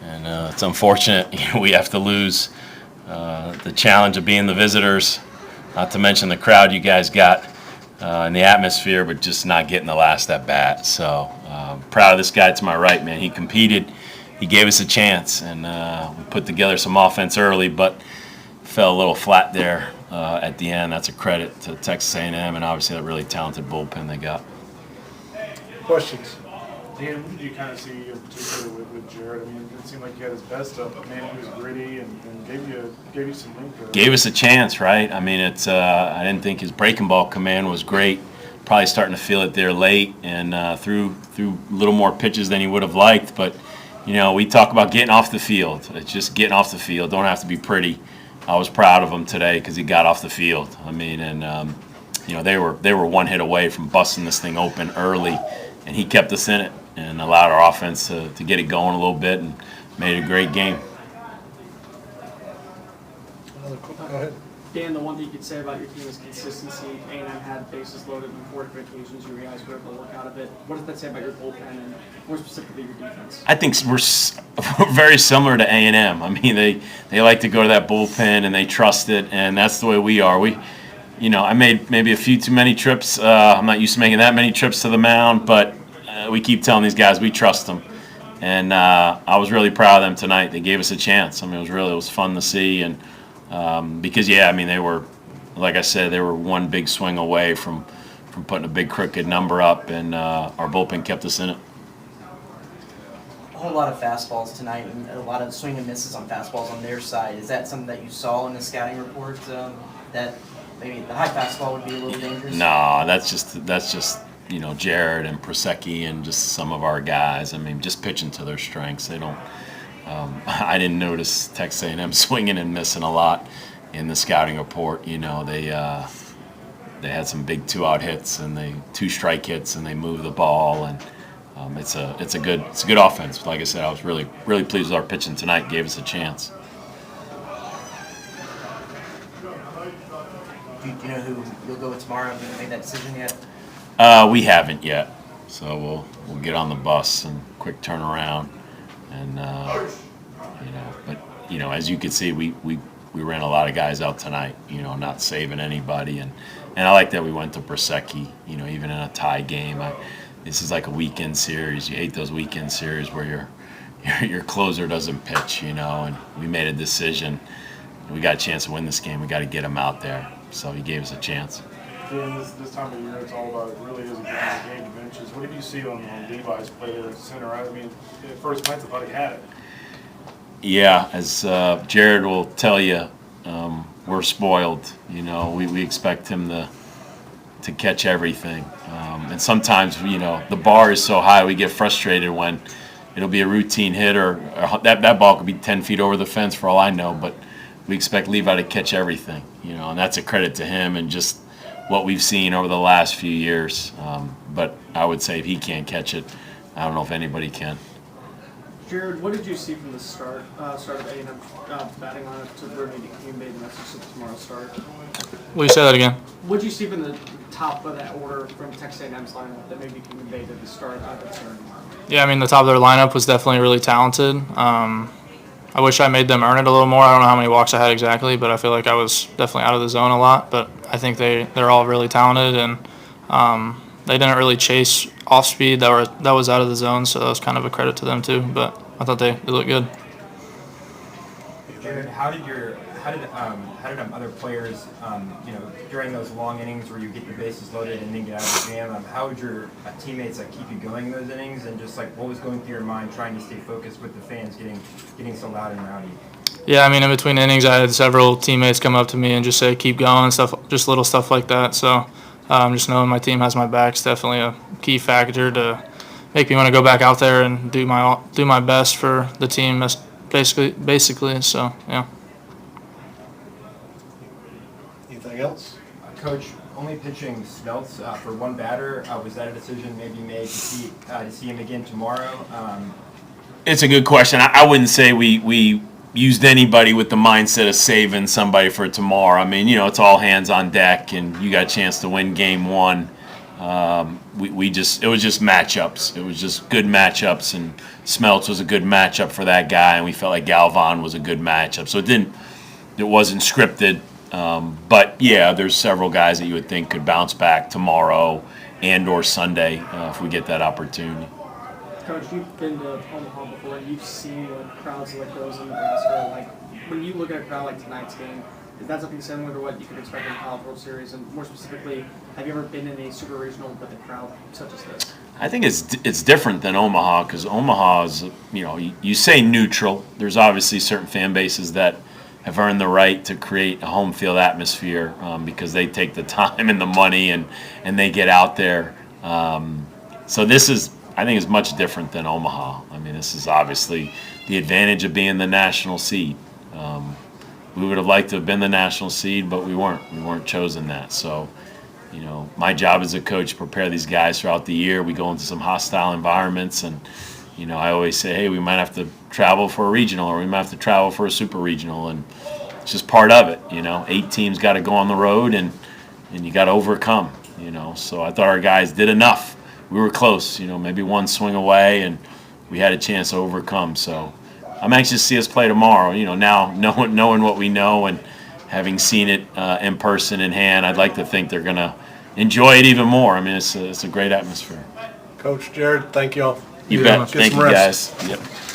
and it's unfortunate we have to lose the challenge of being the visitors, not to mention the crowd you guys got and the atmosphere, but just not getting the last at bat. So proud of this guy to my right, man. He competed. He gave us a chance, and we put together some offense early, but fell a little flat there at the end. That's a credit to Texas A&M and obviously that really talented bullpen they got. Questions? Dan, what did you kind of see in particular with Jared? I mean, it seemed like he had his best up, but man, he was gritty and gave you some link. Gave us a chance, right? I mean, it's I didn't think his breaking ball command was great. Probably starting to feel it there late and threw a little more pitches than he would have liked. But, we talk about getting off the field. It's just getting off the field. Don't have to be pretty. I was proud of him today because he got off the field. I mean, and, they were one hit away from busting this thing open early, and he kept us in it and allowed our offense to get it going a little bit and made it a great game. Go ahead. Dan, the one thing you could say about your team is consistency. A&M had bases loaded on 4 different occasions. You guys were able to work out of it. What does that say about your bullpen and more specifically your defense? I think we're very similar to A&M. I mean, they like to go to that bullpen and they trust it, and that's the way we are. I made maybe a few too many trips. I'm not used to making that many trips to the mound, but we keep telling these guys we trust them. And I was really proud of them tonight. They gave us a chance. I mean, it was fun to see, and because they were, like I said, they were one big swing away from putting a big crooked number up, and our bullpen kept us in it. A whole lot of fastballs tonight, and a lot of swing and misses on fastballs on their side. Is that something that you saw in the scouting report? That maybe the high fastball would be a little dangerous? No, that's just Jared and Prosecki and just some of our guys. I mean, just pitching to their strengths. They don't. I didn't notice Texas A&M swinging and missing a lot in the scouting report. They had some big 2-out hits and 2-strike hits, and they moved the ball, and it's a good offense. Like I said, I was really pleased with our pitching tonight. Gave us a chance. Do you know who you'll go with tomorrow? Have you made that decision yet? We haven't yet, so we'll get on the bus and quick turnaround, and but as you can see, we ran a lot of guys out tonight, not saving anybody, and I like that we went to Prosecki, even in a tie game. This is like a weekend series. You hate those weekend series where your closer doesn't pitch, and we made a decision. We got a chance to win this game. We got to get him out there, so he gave us a chance. Dan, this time of year, it's all about, it really is a game of inches. What did you see on Levi's play there at center? I mean, at first glance, I thought he had it. Yeah, as Jared will tell you, we're spoiled. We expect him to catch everything. And sometimes, the bar is so high, we get frustrated when it'll be a routine hit or that ball could be 10 feet over the fence for all I know, but we expect Levi to catch everything, and that's a credit to him and just what we've seen over the last few years. But I would say if he can't catch it, I don't know if anybody can. Jared, what did you see from the start of A&M batting lineup to where you made the message to tomorrow's start? Will you say that again? What did you see from the top of that order from Texas A&M's lineup that maybe can convey to the start of the turn tomorrow? Yeah, the top of their lineup was definitely really talented. I wish I made them earn it a little more. I don't know how many walks I had exactly, but I feel like I was definitely out of the zone a lot. But I think they're all really talented, and they didn't really chase off speed that was out of the zone, so that was kind of a credit to them too. But I thought they looked good. Jared, how did other players, during those long innings where you get your bases loaded and then get out of the jam, how would your teammates keep you going in those innings, and just what was going through your mind trying to stay focused with the fans getting so loud and rowdy? Yeah, in between innings, I had several teammates come up to me and just say, keep going, just little stuff like that. So just knowing my team has my back is definitely a key factor to make me want to go back out there and do my best for the team, basically. So, yeah. Anything else? Coach, only pitching Smeltz for one batter. Was that a decision maybe made to see him again tomorrow? It's a good question. I wouldn't say we used anybody with the mindset of saving somebody for tomorrow. It's all hands on deck, and you got a chance to win game one. It was just matchups. It was just good matchups, and Smeltz was a good matchup for that guy, and we felt like Galvan was a good matchup. So it wasn't scripted. But yeah, there's several guys that you would think could bounce back tomorrow and or Sunday if we get that opportunity. Coach, you've been to Omaha before, and you've seen what crowds like those in Nebraska. Like, when you look at a crowd like tonight's game, is that something similar to what you could expect in the College World Series? And more specifically, have you ever been in a super regional with a crowd such as this? I think it's different than Omaha, because Omaha is, you say neutral. There's obviously certain fan bases that have earned the right to create a home field atmosphere because they take the time and the money and they get out there. So this is, I think, is much different than Omaha. I mean, this is obviously the advantage of being the national seed. We would have liked to have been the national seed, but we weren't. We weren't chosen that. So, my job as a coach to prepare these guys throughout the year. We go into some hostile environments, and I always say, hey, we might have to travel for a regional, or we might have to travel for a super regional, and it's just part of it. 8 teams got to go on the road, and you got to overcome. So I thought our guys did enough. We were close. Maybe one swing away, and we had a chance to overcome. So I'm anxious to see us play tomorrow. Now knowing what we know and having seen it in person in hand, I'd like to think they're going to enjoy it even more. I mean, it's a great atmosphere. Coach Jared, thank you all. You Yeah, bet. get Thank some you, rest. guys. Yep.